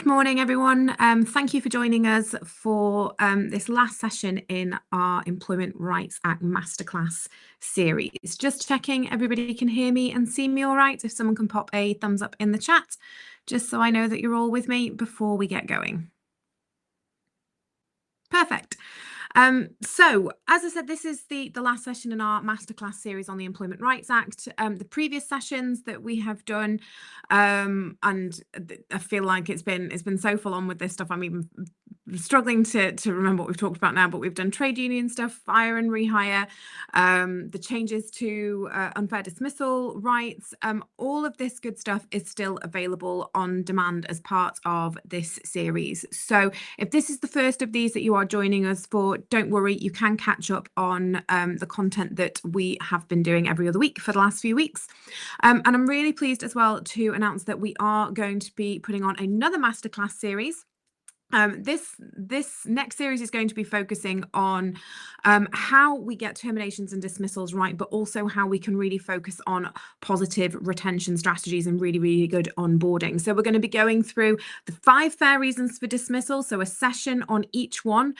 Good morning, everyone. Thank you for joining us for this last session in our Employment Rights Act Masterclass series. Just checking everybody can hear me and see me all right. If someone can pop a thumbs up in the chat, just so I know that you're all with me before we get going. Perfect. So, as I said, this is the last session in our masterclass series on the Employment Rights Act. The previous sessions that we have done, and I feel like it's been so full on with this stuff. I'm even struggling to remember what we've talked about now, but we've done trade union stuff, fire and rehire, the changes to unfair dismissal rights. All of this good stuff is still available on demand as part of this series. So if this is the first of these that you are joining us for, don't worry, you can catch up on the content that we have been doing every other week for the last few weeks. And I'm really pleased as well to announce that we are going to be putting on another masterclass series. This next series is going to be focusing on how we get terminations and dismissals right, but also how we can really focus on positive retention strategies and really good onboarding. So we're going to be going through the 5 fair reasons for dismissal, so a session on each one,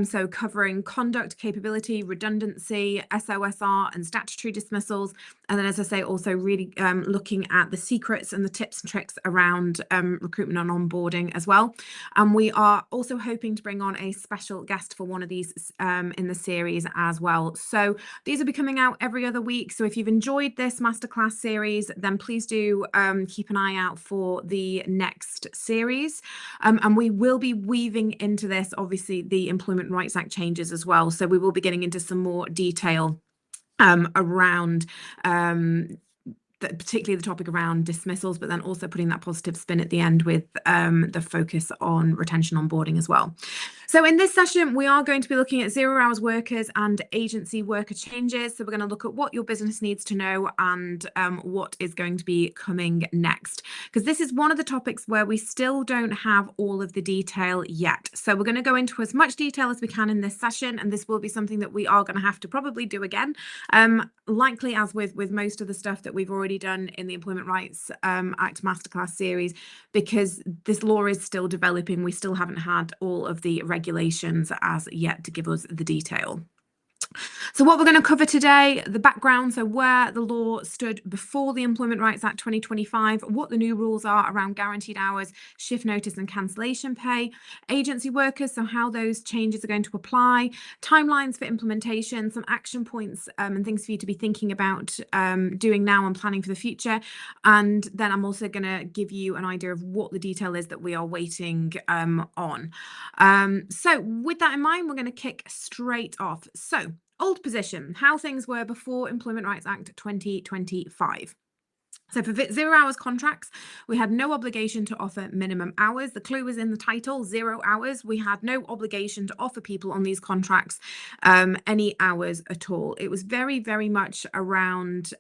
so covering conduct, capability, redundancy, SOSR and statutory dismissals. And then, as I say, also really looking at the secrets and the tips and tricks around recruitment and onboarding as well. And we are also hoping to bring on a special guest for one of these in the series as well. So these will be coming out every other week. So if you've enjoyed this masterclass series, then please do keep an eye out for the next series. And we will be weaving into this, obviously, the Employment Rights Act changes as well. So we will be getting into some more detail around particularly the topic around dismissals, but then also putting that positive spin at the end with the focus on retention onboarding as well. So in this session, we are going to be looking at 0 hours workers and agency worker changes. So we're going to look at what your business needs to know and what is going to be coming next, because this is one of the topics where we still don't have all of the detail yet. So we're going to go into as much detail as we can in this session, and this will be something that we are going to have to probably do again, likely as with most of the stuff that we've already done in the Employment Rights Act Masterclass series, because this law is still developing. We still haven't had all of the regulations as yet to give us the detail. So what we're going to cover today, the background, so where the law stood before the Employment Rights Act 2025, what the new rules are around guaranteed hours, shift notice and cancellation pay, agency workers, so how those changes are going to apply, timelines for implementation, some action points and things for you to be thinking about doing now and planning for the future. And then I'm also going to give you an idea of what the detail is that we are waiting on. So with that in mind, we're going to kick straight off. So old position, how things were before Employment Rights Act 2025. So for 0 hours contracts, we had no obligation to offer minimum hours. The clue was in the title, 0 hours. We had no obligation to offer people on these contracts any hours at all. It was very much around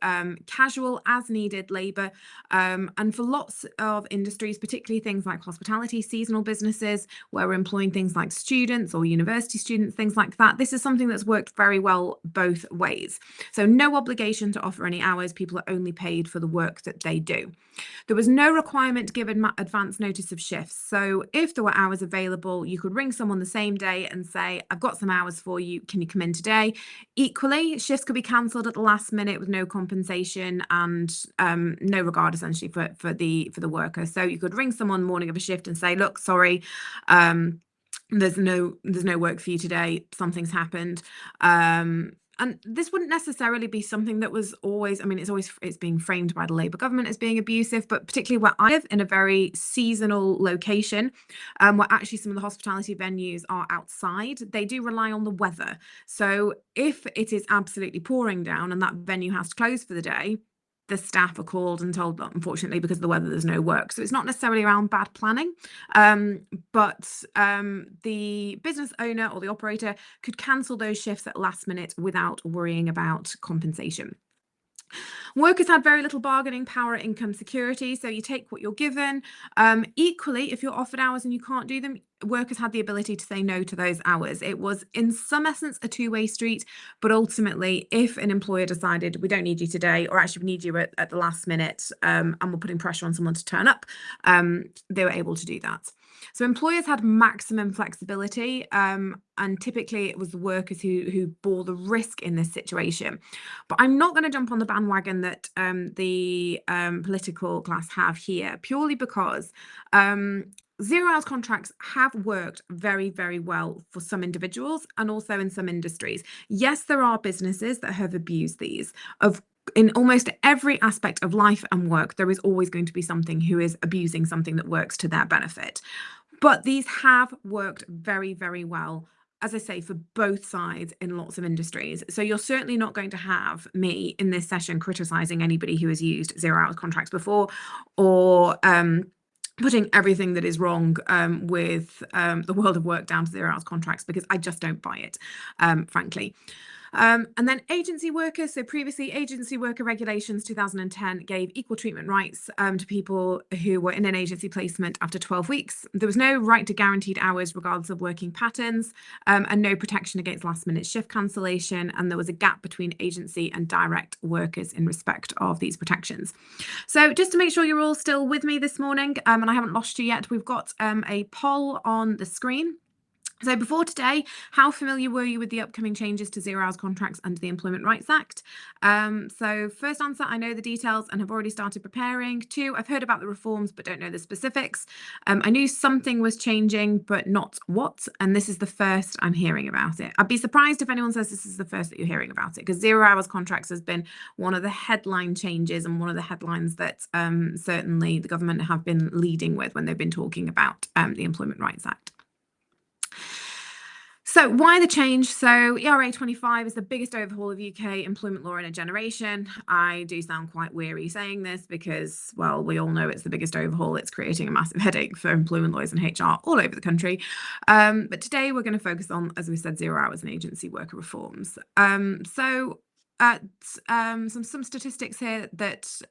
casual as needed labour. And for lots of industries, particularly things like hospitality, seasonal businesses, where we're employing things like students or university students, things like that, this is something that's worked very well both ways. So no obligation to offer any hours. People are only paid for the work that they do. There was no requirement to give advance notice of shifts. So if there were hours available, you could ring someone the same day and say, I've got some hours for you. Can you come in today? Equally, shifts could be cancelled at the last minute with no compensation and no regard essentially for the worker. So you could ring someone morning of a shift and say, look, sorry, there's no work for you today. Something's happened. And this wouldn't necessarily be something that was always, I mean, it's being framed by the Labour government as being abusive, but particularly where I live in a very seasonal location, where actually some of the hospitality venues are outside, they do rely on the weather. So if it is absolutely pouring down and that venue has to close for the day, the staff are called and told that unfortunately because of the weather there's no work. So it's not necessarily around bad planning, but the business owner or the operator could cancel those shifts at last minute without worrying about compensation. Workers had very little bargaining power at income security, so you take what you're given. Equally, if you're offered hours and you can't do them, workers had the ability to say no to those hours. It was, in some essence, a two-way street, but ultimately, if an employer decided we don't need you today, or actually we need you at the last minute, and we're putting pressure on someone to turn up, they were able to do that. So employers had maximum flexibility, and typically it was the workers who bore the risk in this situation. But I'm not going to jump on the bandwagon that the political class have here, purely because zero-hours contracts have worked very, very well for some individuals and also in some industries. Yes, there are businesses that have abused these. In almost every aspect of life and work, there is always going to be something who is abusing something that works to their benefit. But these have worked very, very well, as I say, for both sides in lots of industries. So you're certainly not going to have me in this session criticizing anybody who has used zero-hours contracts before, or putting everything that is wrong with the world of work down to zero-hours contracts, because I just don't buy it, frankly. And then agency workers. So previously, agency worker regulations 2010 gave equal treatment rights to people who were in an agency placement after 12 weeks. There was no right to guaranteed hours regardless of working patterns, and no protection against last-minute shift cancellation. And there was a gap between agency and direct workers in respect of these protections. So just to make sure you're all still with me this morning, and I haven't lost you yet, we've got a poll on the screen. So before today, how familiar were you with the upcoming changes to zero-hours contracts under the Employment Rights Act? So first answer, I know the details and have already started preparing. 2, I've heard about the reforms but don't know the specifics. I knew something was changing but not what, and this is the first I'm hearing about it. I'd be surprised if anyone says this is the first that you're hearing about it, because zero-hours contracts has been one of the headline changes and one of the headlines that certainly the government have been leading with when they've been talking about the Employment Rights Act. So why the change? So ERA 25 is the biggest overhaul of UK employment law in a generation. I do sound quite weary saying this because, well, we all know it's the biggest overhaul. It's creating a massive headache for employment lawyers and HR all over the country. But today we're going to focus on, as we said, zero hours and agency worker reforms. Some statistics here that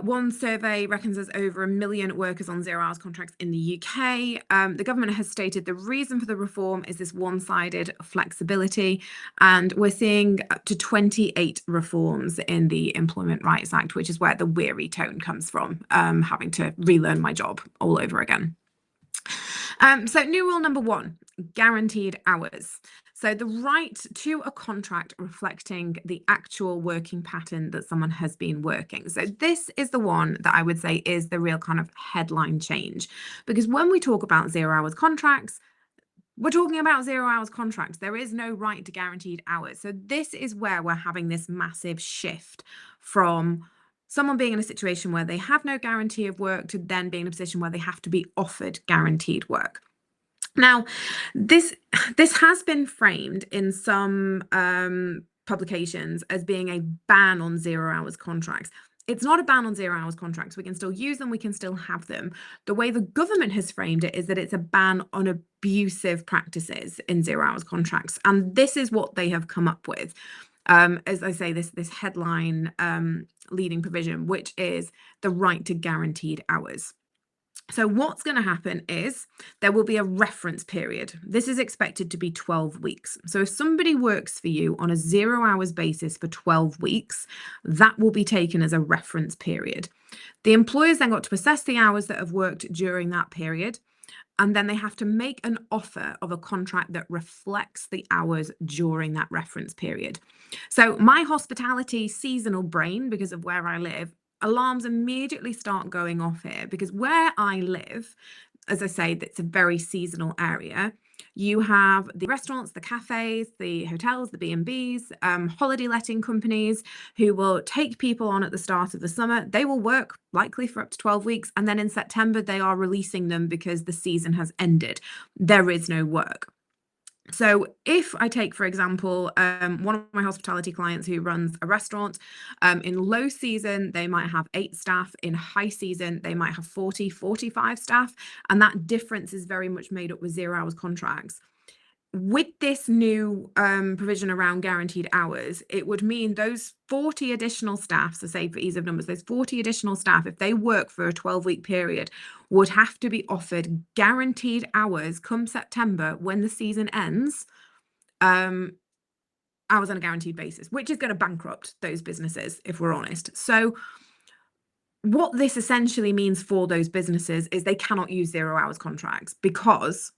one survey reckons there's over 1 million workers on zero-hours contracts in the UK. The government has stated the reason for the reform is this one-sided flexibility, and we're seeing up to 28 reforms in the Employment Rights Act, which is where the weary tone comes from, having to relearn my job all over again. So new rule number 1, guaranteed hours. So the right to a contract reflecting the actual working pattern that someone has been working. So this is the one that I would say is the real kind of headline change, because when we talk about zero-hours contracts, we're talking about zero-hours contracts. There is no right to guaranteed hours. So this is where we're having this massive shift from someone being in a situation where they have no guarantee of work to then being in a position where they have to be offered guaranteed work. Now, this has been framed in some publications as being a ban on zero-hours contracts. It's not a ban on zero-hours contracts. We can still use them. We can still have them. The way the government has framed it is that it's a ban on abusive practices in zero-hours contracts. And this is what they have come up with. As I say, this headline leading provision, which is the right to guaranteed hours. So what's going to happen is there will be a reference period. This is expected to be 12 weeks. So if somebody works for you on a zero-hours basis for 12 weeks, that will be taken as a reference period. The employers then got to assess the hours that have worked during that period, and then they have to make an offer of a contract that reflects the hours during that reference period. So my hospitality seasonal brain, because of where I live, alarms immediately start going off here, because where I live, as I say, that's a very seasonal area. You have the restaurants, the cafes, the hotels, the B&Bs, holiday letting companies who will take people on at the start of the summer. They will work likely for up to 12 weeks. And then in September, they are releasing them because the season has ended. There is no work. So if I take, for example, one of my hospitality clients who runs a restaurant, in low season, they might have 8 staff. In high season, they might have 40, 45 staff. And that difference is very much made up with zero-hours contracts. with this new provision around guaranteed hours, it would mean those 40 additional staff, so say for ease of numbers, those 40 additional staff, if they work for a 12-week period, would have to be offered guaranteed hours come September when the season ends, hours on a guaranteed basis, which is going to bankrupt those businesses, if we're honest. So what this essentially means for those businesses is they cannot use 0 hours contracts, because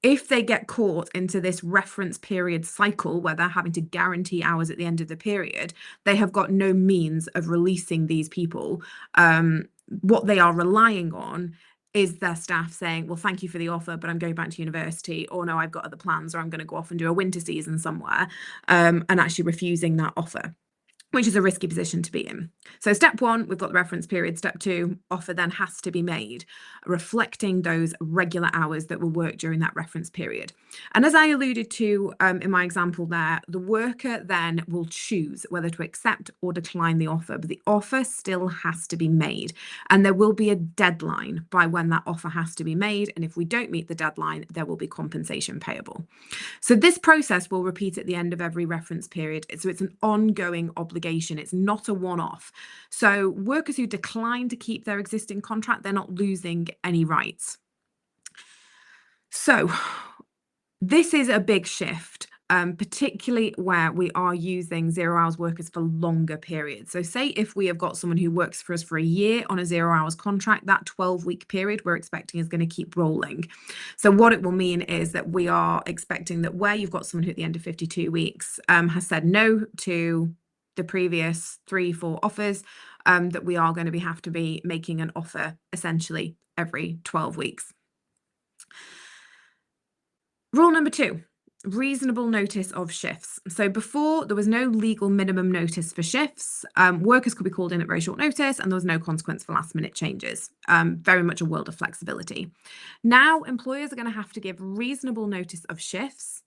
if they get caught into this reference period cycle where they're having to guarantee hours at the end of the period, they have got no means of releasing these people. What they are relying on is their staff saying, well, thank you for the offer, but I'm going back to university, or no, I've got other plans, or I'm going to go off and do a winter season somewhere, and actually refusing that offer, which is a risky position to be in. So step one, we've got the reference period. Step two, offer then has to be made, reflecting those regular hours that will work during that reference period. And as I alluded to in my example there, the worker then will choose whether to accept or decline the offer, but the offer still has to be made. And there will be a deadline by when that offer has to be made. And if we don't meet the deadline, there will be compensation payable. So this process will repeat at the end of every reference period. So it's an ongoing obligation. It's not a one-off. So workers who decline to keep their existing contract, they're not losing any rights. So this is a big shift, particularly where we are using 0 hours workers for longer periods. So say if we have got someone who works for us for a year on a 0 hours contract, that 12-week period we're expecting is going to keep rolling. So what it will mean is that we are expecting that where you've got someone who at the end of 52 weeks has said no to the previous 3-4 offers, that we are going to have to be making an offer essentially every 12 weeks. Rule number 2, reasonable notice of shifts. So before, there was no legal minimum notice for shifts. Workers could be called in at very short notice, and there was no consequence for last minute changes. Very much a world of flexibility. Now, employers are going to have to give reasonable notice of shifts.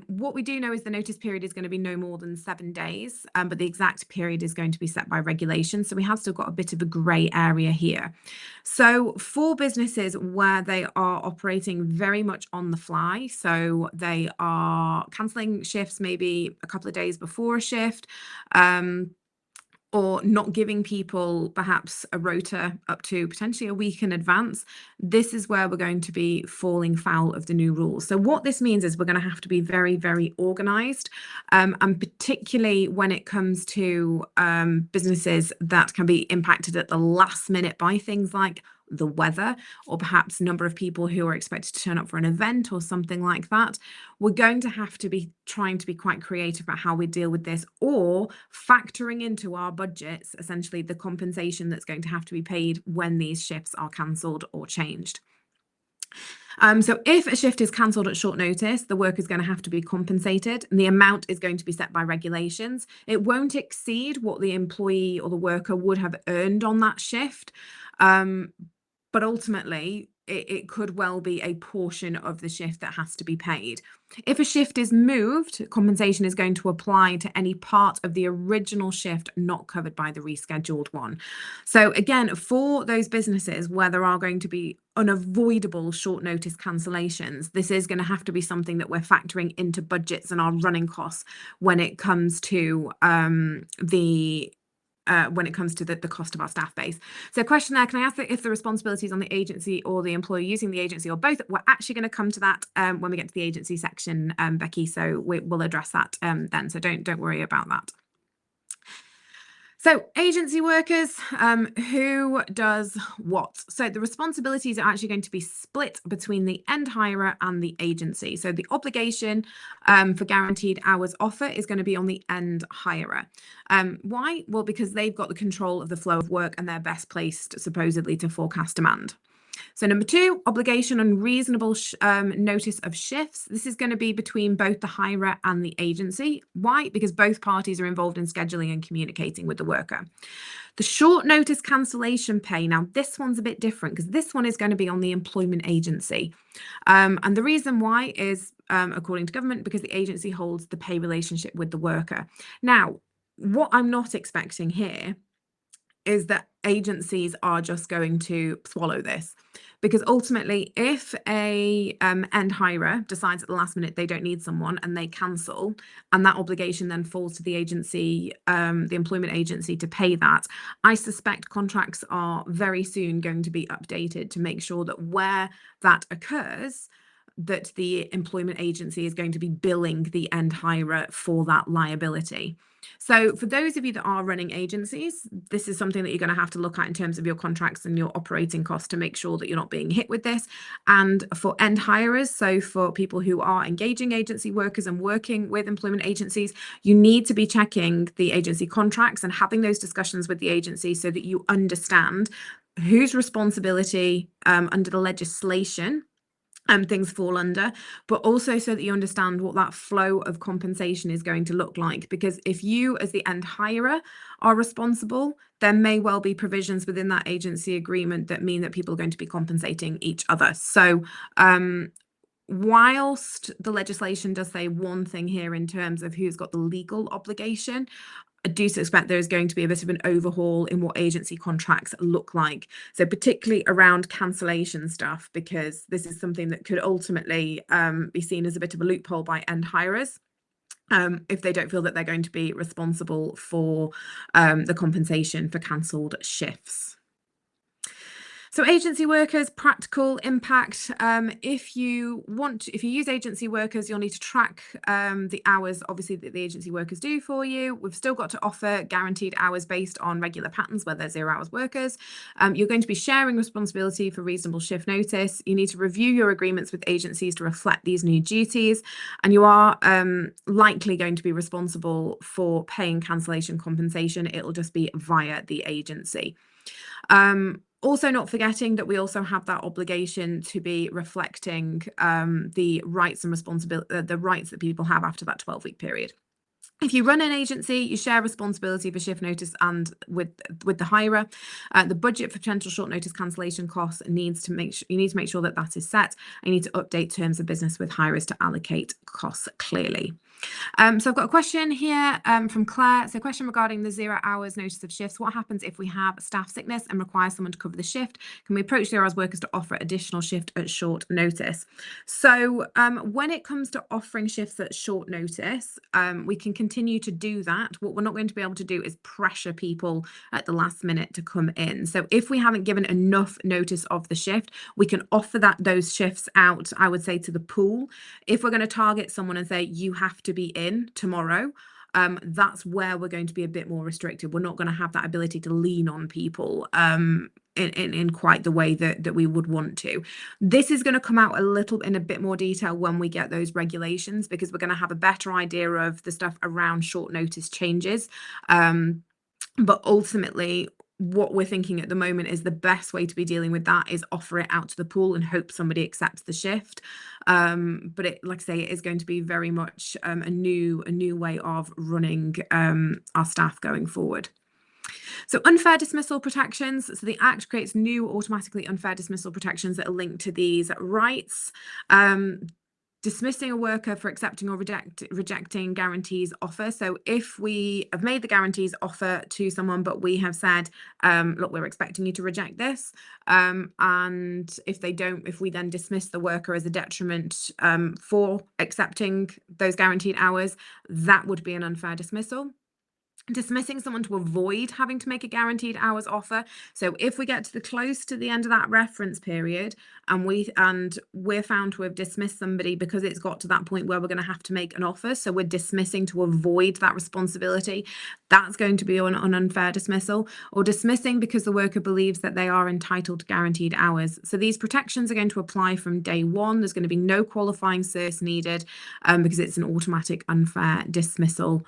What we do know is the notice period is going to be no more than 7 days, but the exact period is going to be set by regulation. So we have still got a bit of a grey area here. So for businesses where they are operating very much on the fly, so they are cancelling shifts maybe a couple of days before a shift, or not giving people perhaps a rota up to potentially a week in advance, this is where we're going to be falling foul of the new rules. So what this means is we're going to have to be very, very organised, and particularly when it comes to businesses that can be impacted at the last minute by things like the weather, or perhaps number of people who are expected to turn up for an event or something like that. We're going to have to be trying to be quite creative about how we deal with this, or factoring into our budgets essentially the compensation that's going to have to be paid when these shifts are cancelled or changed. So if a shift is cancelled at short notice, the worker is going to have to be compensated, and the amount is going to be set by regulations. It won't exceed what the employee or the worker would have earned on that shift. But ultimately, it could well be a portion of the shift that has to be paid. If a shift is moved, compensation is going to apply to any part of the original shift not covered by the rescheduled one. So again, for those businesses where there are going to be unavoidable short notice cancellations, this is going to have to be something that we're factoring into budgets and our running costs when it comes to the cost of our staff base. So question there, can I ask if the responsibility is on the agency or the employee using the agency, or both? We're actually going to come to that when we get to the agency section, Becky, so we'll address that then, so don't worry about that. So agency workers, who does what? So the responsibilities are actually going to be split between the end hirer and the agency. So the obligation for guaranteed hours offer is going to be on the end hirer. Why? Well, because they've got the control of the flow of work and they're best placed supposedly to forecast demand. So number 2, obligation on reasonable notice of shifts. This is going to be between both the hirer and the agency. Why? Because both parties are involved in scheduling and communicating with the worker. The short notice cancellation pay, now this one's a bit different because this one is going to be on the employment agency. And the reason why is, according to government, because the agency holds the pay relationship with the worker. Now, what I'm not expecting here is that agencies are just going to swallow this. Because ultimately, if a end hirer decides at the last minute they don't need someone and they cancel, and that obligation then falls to the agency, the employment agency, to pay that, I suspect contracts are very soon going to be updated to make sure that where that occurs, that the employment agency is going to be billing the end hirer for that liability. So for those of you that are running agencies, this is something that you're going to have to look at in terms of your contracts and your operating costs to make sure that you're not being hit with this. And for end hirers, so for people who are engaging agency workers and working with employment agencies, you need to be checking the agency contracts and having those discussions with the agency so that you understand whose responsibility under the legislation things fall under, but also so that you understand what that flow of compensation is going to look like. Because if you, as the end hirer, are responsible, there may well be provisions within that agency agreement that mean that people are going to be compensating each other. So whilst the legislation does say one thing here in terms of who's got the legal obligation, I do suspect there is going to be a bit of an overhaul in what agency contracts look like. So particularly around cancellation stuff, because this is something that could ultimately be seen as a bit of a loophole by end hirers if they don't feel that they're going to be responsible for the compensation for cancelled shifts. So agency workers, practical impact. If you use agency workers, you'll need to track the hours, obviously, that the agency workers do for you. We've still got to offer guaranteed hours based on regular patterns where they're 0 hours workers. You're going to be sharing responsibility for reasonable shift notice. You need to review your agreements with agencies to reflect these new duties. And you are likely going to be responsible for paying cancellation compensation. It'll just be via the agency. Also not forgetting that we also have that obligation to be reflecting the rights and responsibility, the rights that people have after that 12-week period. If you run an agency, you share responsibility for shift notice and with the hirer. The budget for potential short notice cancellation costs you need to make sure that that is set. You need to update terms of business with hirers to allocate costs clearly. So I've got a question here from Claire. So a question regarding the 0 hours notice of shifts. What happens if we have staff sickness and require someone to cover the shift? Can we approach 0 hours workers to offer additional shift at short notice? So when it comes to offering shifts at short notice, we can continue to do that. What we're not going to be able to do is pressure people at the last minute to come in. So if we haven't given enough notice of the shift, we can offer those shifts out, I would say, to the pool. If we're going to target someone and say, you have to be in tomorrow, that's where we're going to be a bit more restricted. We're not going to have that ability to lean on people in quite the way that we would want to. This is going to come out in a bit more detail when we get those regulations, because we're going to have a better idea of the stuff around short notice changes. But ultimately, what we're thinking at the moment is the best way to be dealing with that is offer it out to the pool and hope somebody accepts the shift. But like I say, it is going to be very much a new way of running our staff going forward. So unfair dismissal protections. So the Act creates new automatically unfair dismissal protections that are linked to these rights. Dismissing a worker for accepting or rejecting guarantees offer. So if we have made the guarantees offer to someone, but we have said, look, we're expecting you to reject this. And if we then dismiss the worker as a detriment for accepting those guaranteed hours, that would be an unfair dismissal. Dismissing someone to avoid having to make a guaranteed hours offer. So if we get to close to the end of that reference period and we're found to have dismissed somebody because it's got to that point where we're going to have to make an offer, so we're dismissing to avoid that responsibility, that's going to be an unfair dismissal. Or dismissing because the worker believes that they are entitled to guaranteed hours. So these protections are going to apply from day one. There's going to be no qualifying cert needed because it's an automatic unfair dismissal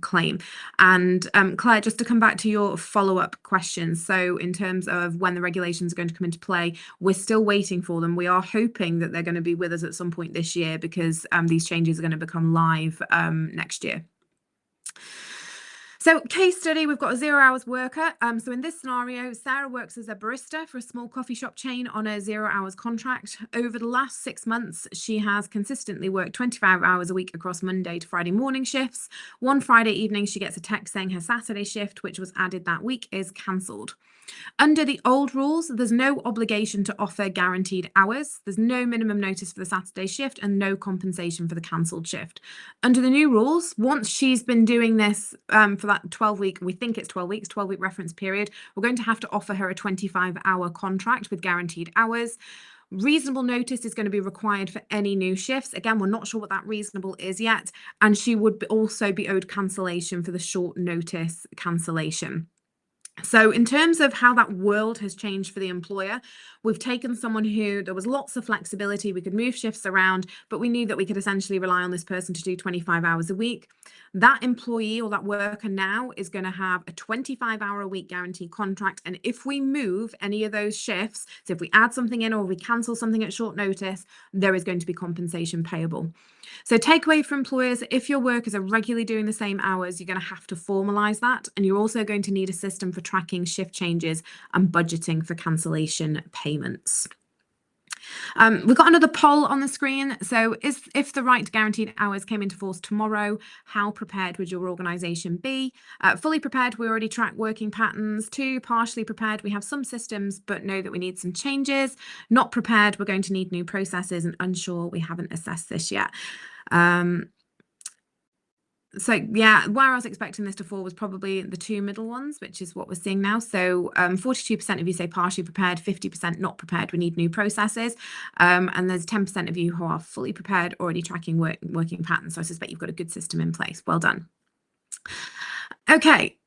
claim. And Claire, just to come back to your follow-up questions, so in terms of when the regulations are going to come into play, we're still waiting for them. We are hoping that they're going to be with us at some point this year, because these changes are going to become live next year. So case study, we've got a 0 hours worker. So in this scenario, Sarah works as a barista for a small coffee shop chain on a 0 hours contract. Over the last 6 months, she has consistently worked 25 hours a week across Monday to Friday morning shifts. One Friday evening, she gets a text saying her Saturday shift, which was added that week, is cancelled. Under the old rules, there's no obligation to offer guaranteed hours. There's no minimum notice for the Saturday shift and no compensation for the cancelled shift. Under the new rules, once she's been doing this for that 12-week, we think it's 12 weeks, 12-week reference period, we're going to have to offer her a 25-hour contract with guaranteed hours. Reasonable notice is going to be required for any new shifts. Again, we're not sure what that reasonable is yet. And she would also be owed cancellation for the short notice cancellation. So in terms of how that world has changed for the employer, we've taken someone who there was lots of flexibility. We could move shifts around, but we knew that we could essentially rely on this person to do 25 hours a week. That employee or that worker now is going to have a 25-hour a week guaranteed contract. And if we move any of those shifts, so if we add something in or we cancel something at short notice, there is going to be compensation payable. So takeaway for employers, if your workers are regularly doing the same hours, you're going to have to formalise that. And you're also going to need a system for tracking shift changes and budgeting for cancellation payments. We've got another poll on the screen. So if the right to guaranteed hours came into force tomorrow, how prepared would your organisation be? Fully prepared, we already track working patterns. 2, partially prepared, we have some systems but know that we need some changes. Not prepared, we're going to need new processes, and unsure, we haven't assessed this yet. So yeah, where I was expecting this to fall was probably the 2 middle ones, which is what we're seeing now. So 42% of you say partially prepared, 50% not prepared, we need new processes. And there's 10% of you who are fully prepared, already tracking working patterns. So I suspect you've got a good system in place. Well done. Okay.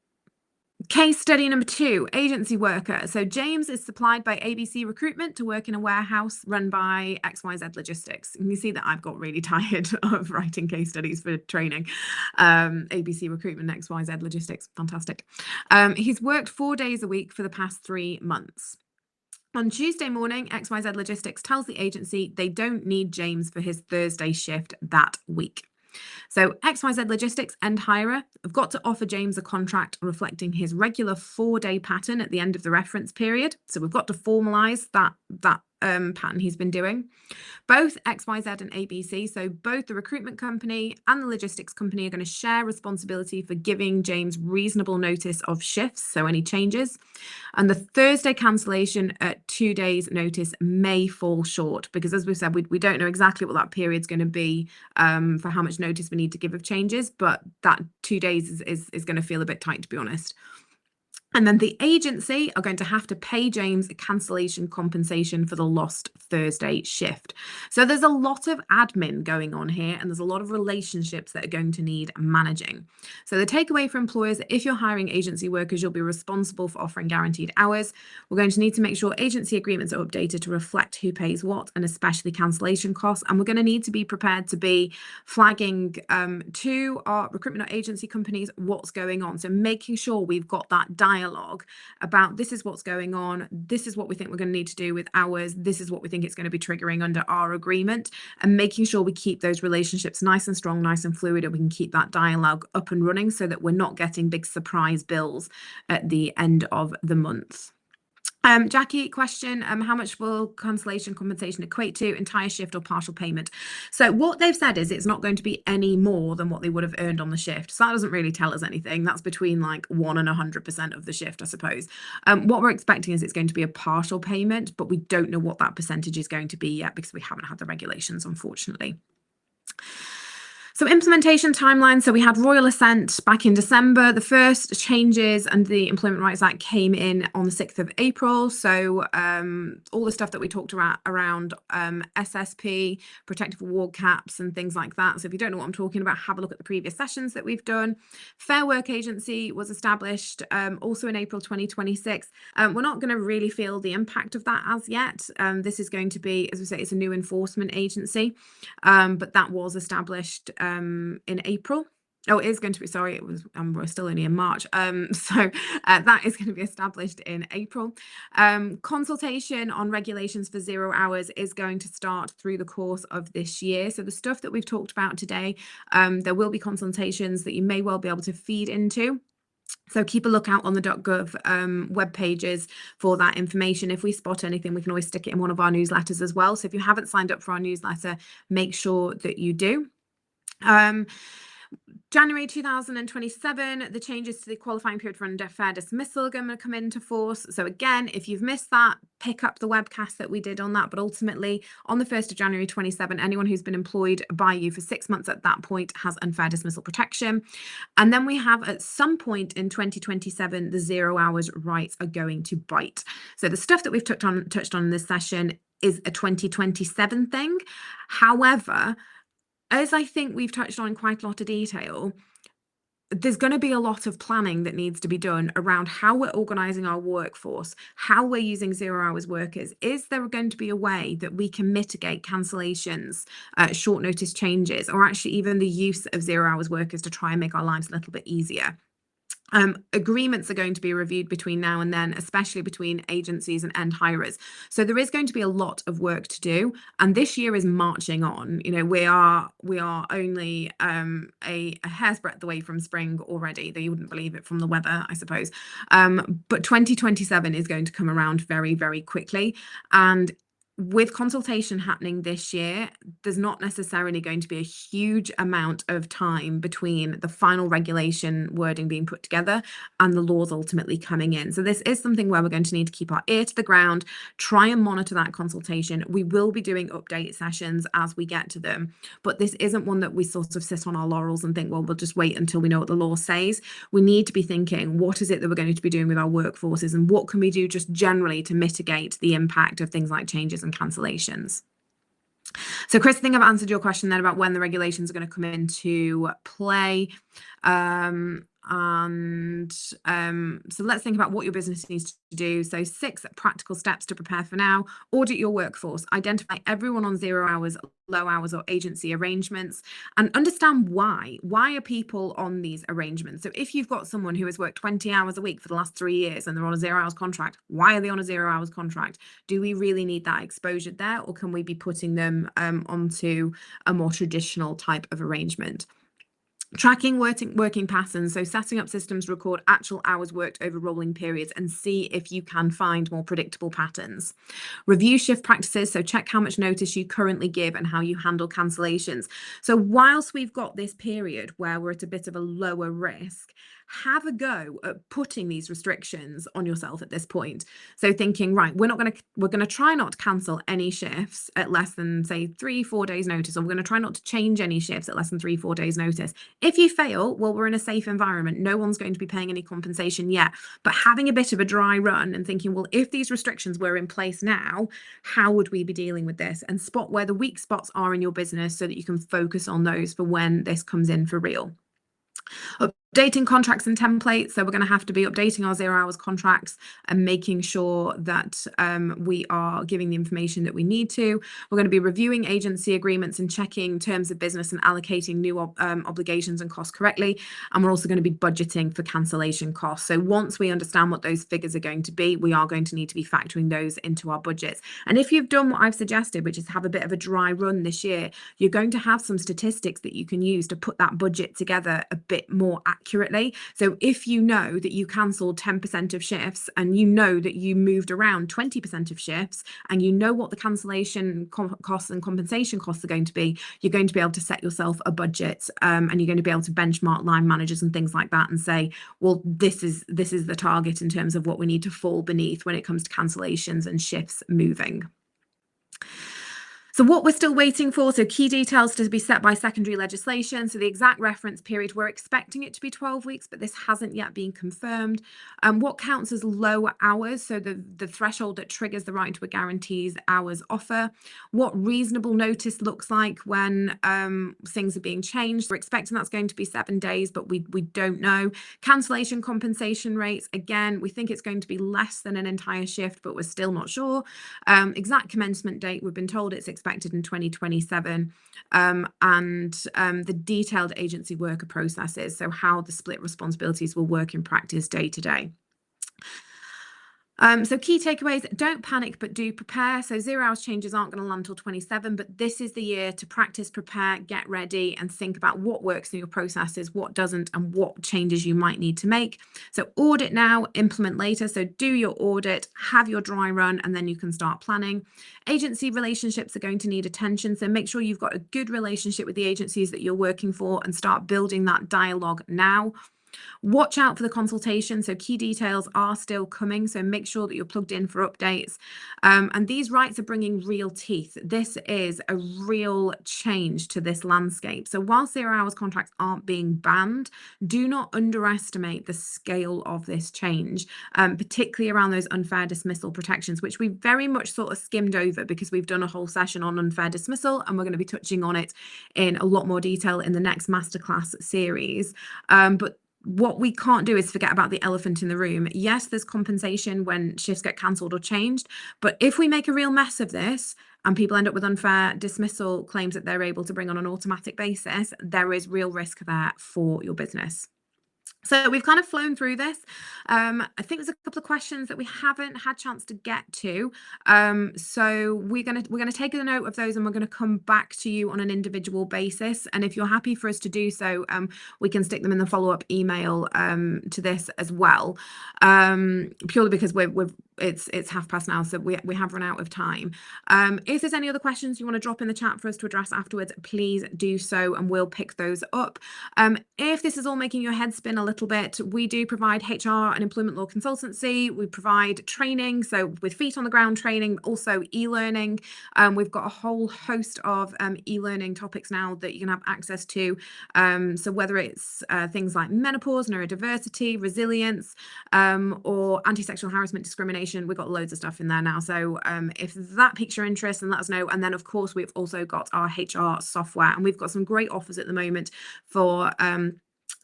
Case study number 2, agency worker. So James is supplied by ABC Recruitment to work in a warehouse run by XYZ Logistics. And you see that I've got really tired of writing case studies for training. ABC Recruitment, XYZ Logistics, fantastic. He's worked 4 days a week for the past 3 months. On Tuesday morning, XYZ Logistics tells the agency they don't need James for his Thursday shift that week. So XYZ Logistics end hirer have got to offer James a contract reflecting his regular 4-day pattern at the end of the reference period. So we've got to formalise that pattern he's been doing. Both XYZ and ABC, so both the recruitment company and the logistics company, are going to share responsibility for giving James reasonable notice of shifts, so any changes. And the Thursday cancellation at 2 days notice may fall short because, as we've said, we don't know exactly what that period's going to be for how much notice we need to give of changes, but that 2 days is going to feel a bit tight, to be honest. And then the agency are going to have to pay James a cancellation compensation for the lost Thursday shift. So there's a lot of admin going on here, and there's a lot of relationships that are going to need managing. So the takeaway for employers, if you're hiring agency workers, you'll be responsible for offering guaranteed hours. We're going to need to make sure agency agreements are updated to reflect who pays what, and especially cancellation costs. And we're going to need to be prepared to be flagging to our recruitment or agency companies what's going on. So making sure we've got that dialogue about this is what's going on, this is what we think we're going to need to do with hours, this is what we think it's going to be triggering under our agreement, and making sure we keep those relationships nice and strong, nice and fluid, and we can keep that dialogue up and running so that we're not getting big surprise bills at the end of the month. Jackie, question, how much will cancellation compensation equate to, entire shift or partial payment? So what they've said is it's not going to be any more than what they would have earned on the shift. So that doesn't really tell us anything. That's between like 1 and 100% of the shift, I suppose. What we're expecting is it's going to be a partial payment, but we don't know what that percentage is going to be yet because we haven't had the regulations, unfortunately. So implementation timeline. So we had royal assent back in December. The first changes under the Employment Rights Act came in on the 6th of April. So all the stuff that we talked about around SSP, protective award caps and things like that. So if you don't know what I'm talking about, have a look at the previous sessions that we've done. Fair Work Agency was established also in April 2026. We're not going to really feel the impact of that as yet. This is going to be, as we say, it's a new enforcement agency, but that was established in April. Oh, it is going to be, sorry, it was, we're still only in March. So that is going to be established in April. Consultation on regulations for 0 hours is going to start through the course of this year. So the stuff that we've talked about today, there will be consultations that you may well be able to feed into. So keep a lookout on the .gov web pages for that information. If we spot anything, we can always stick it in one of our newsletters as well. So if you haven't signed up for our newsletter, make sure that you do. January 2027, the changes to the qualifying period for unfair dismissal are going to come into force. So again, if you've missed that, pick up the webcast that we did on that. But ultimately, on the 1st of January 27, anyone who's been employed by you for 6 months at that point has unfair dismissal protection. And then we have, at some point in 2027, the 0 hours rights are going to bite. So the stuff that we've touched on in this session is a 2027 thing. However, as I think we've touched on in quite a lot of detail, there's going to be a lot of planning that needs to be done around how we're organising our workforce, how we're using 0 hours workers. Is there going to be a way that we can mitigate cancellations, short notice changes, or actually even the use of 0 hours workers to try and make our lives a little bit easier? Agreements are going to be reviewed between now and then, especially between agencies and end hirers. So there is going to be a lot of work to do, and this year is marching on. You know, we are only a hair's breadth away from spring already, though you wouldn't believe it from the weather, I suppose. But 2027 is going to come around very, very quickly, and with consultation happening this year, there's not necessarily going to be a huge amount of time between the final regulation wording being put together and the laws ultimately coming in. So this is something where we're going to need to keep our ear to the ground, try and monitor that consultation. We will be doing update sessions as we get to them, but this isn't one that we sort of sit on our laurels and think, well, we'll just wait until we know what the law says. We need to be thinking, what is it that we're going to be doing with our workforces, and what can we do just generally to mitigate the impact of things like changes and cancellations. So Chris, I think I've answered your question then about when the regulations are going to come into play. So let's think about what your business needs to do. So 6 practical steps to prepare for now. Audit your workforce. Identify everyone on 0 hours, low hours, or agency arrangements, and understand why. Why are people on these arrangements? So if you've got someone who has worked 20 hours a week for the last 3 years and they're on a 0 hours contract, why are they on a 0 hours contract? Do we really need that exposure there, or can we be putting them onto a more traditional type of arrangement? Tracking working patterns, so setting up systems to record actual hours worked over rolling periods and see if you can find more predictable patterns. Review shift practices, so check how much notice you currently give and how you handle cancellations. So whilst we've got this period where we're at a bit of a lower risk, have a go at putting these restrictions on yourself at this point. So thinking, right, we're going to try not to cancel any shifts at less than, say, 3-4 days notice, or we're going to try not to change any shifts at less than 3-4 days notice. If you fail, well, we're in a safe environment. No one's going to be paying any compensation yet. But having a bit of a dry run and thinking, well, if these restrictions were in place now, how would we be dealing with this? And spot where the weak spots are in your business so that you can focus on those for when this comes in for real. Updating contracts and templates. So we're going to have to be updating our 0 hours contracts and making sure that we are giving the information that we need to. We're going to be reviewing agency agreements and checking terms of business and allocating new obligations and costs correctly. And we're also going to be budgeting for cancellation costs. So once we understand what those figures are going to be, we are going to need to be factoring those into our budgets. And if you've done what I've suggested, which is have a bit of a dry run this year, you're going to have some statistics that you can use to put that budget together a bit more accurately. So if you know that you cancelled 10% of shifts and you know that you moved around 20% of shifts and you know what the cancellation costs and compensation costs are going to be, you're going to be able to set yourself a budget, and you're going to be able to benchmark line managers and things like that and say, well, this is the target in terms of what we need to fall beneath when it comes to cancellations and shifts moving. So what we're still waiting for, so key details to be set by secondary legislation. So the exact reference period, we're expecting it to be 12 weeks, but this hasn't yet been confirmed. What counts as low hours, so the threshold that triggers the right to a guaranteed hours offer. What reasonable notice looks like when things are being changed. We're expecting that's going to be 7 days, but we don't know. Cancellation compensation rates, again, we think it's going to be less than an entire shift, but we're still not sure. Exact commencement date, we've been told it's expected in 2027, and the detailed agency worker processes, so how the split responsibilities will work in practice day to day. So key takeaways, don't panic, but do prepare. So 0 hours changes aren't going to land till 27, but this is the year to practice, prepare, get ready, and think about what works in your processes, what doesn't, and what changes you might need to make. So audit now, implement later. So do your audit, have your dry run, and then you can start planning. Agency relationships are going to need attention. So make sure you've got a good relationship with the agencies that you're working for and start building that dialogue now. Watch out for the consultation. So key details are still coming. So make sure that you're plugged in for updates. And these rights are bringing real teeth. This is a real change to this landscape. So while 0 hours contracts aren't being banned, do not underestimate the scale of this change, particularly around those unfair dismissal protections, which we very much sort of skimmed over because we've done a whole session on unfair dismissal, and we're going to be touching on it in a lot more detail in the next masterclass series. But what we can't do is forget about the elephant in the room. Yes, there's compensation when shifts get cancelled or changed, but if we make a real mess of this and people end up with unfair dismissal claims that they're able to bring on an automatic basis, there is real risk there for your business. So we've kind of flown through this. I think there's a couple of questions that we haven't had chance to get to. So we're gonna take a note of those, and we're gonna come back to you on an individual basis. And if you're happy for us to do so, we can stick them in the follow-up email to this as well. Purely because it's past now, so we have run out of time. If there's any other questions you want to drop in the chat for us to address afterwards, please do so, and we'll pick those up. If this is all making your head spin a little bit, we do provide HR and employment law consultancy. We provide training, so with feet on the ground training, also e-learning. We've got a whole host of e-learning topics now that you can have access to. So whether it's things like menopause, neurodiversity, resilience, or anti-sexual harassment, discrimination, we've got loads of stuff in there now. So if that piques your interest, then let us know. And then of course we've also got our HR software, and we've got some great offers at the moment for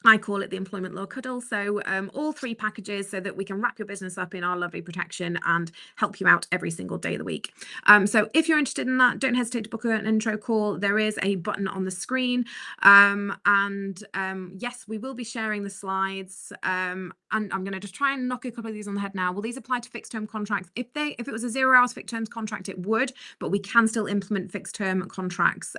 I call it the employment law cuddle. So all 3 packages so that we can wrap your business up in our lovely protection and help you out every single day of the week. So if you're interested in that, don't hesitate to book an intro call. There is a button on the screen. Yes, we will be sharing the slides. And I'm going to just try and knock a couple of these on the head now. Will these apply to fixed term contracts? If it was a 0 hours fixed term contract, it would, but we can still implement fixed term contracts.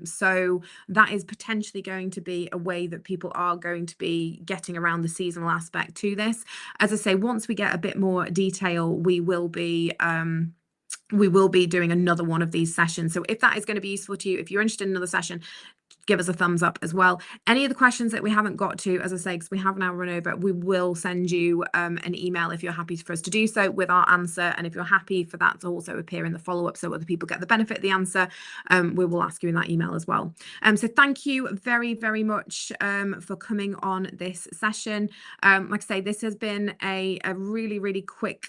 So that is potentially going to be a way that people are going to be getting around the seasonal aspect to this. As I say, once we get a bit more detail, we will be doing another one of these sessions. So if that is going to be useful to you, if you're interested in another session, give us a thumbs up as well. Any of the questions that we haven't got to, as I say, because we have now run over, we will send you an email if you're happy for us to do so with our answer. And if you're happy for that to also appear in the follow-up so other people get the benefit of the answer, we will ask you in that email as well. So thank you very, very much for coming on this session. Like I say, this has been a really, really quick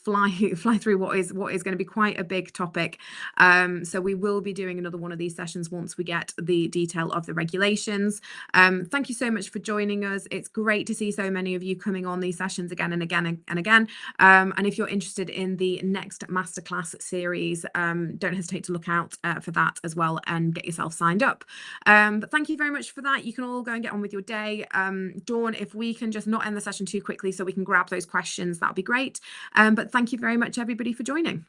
fly through what is going to be quite a big topic. So we will be doing another one of these sessions once we get the detail of the regulations. Thank you so much for joining us. It's great to see so many of you coming on these sessions again and again and again. And if you're interested in the next masterclass series, don't hesitate to look out for that as well and get yourself signed up. But thank you very much for that. You can all go and get on with your day. Dawn, if we can just not end the session too quickly so we can grab those questions, that would be great. But thank you very much, everybody, for joining.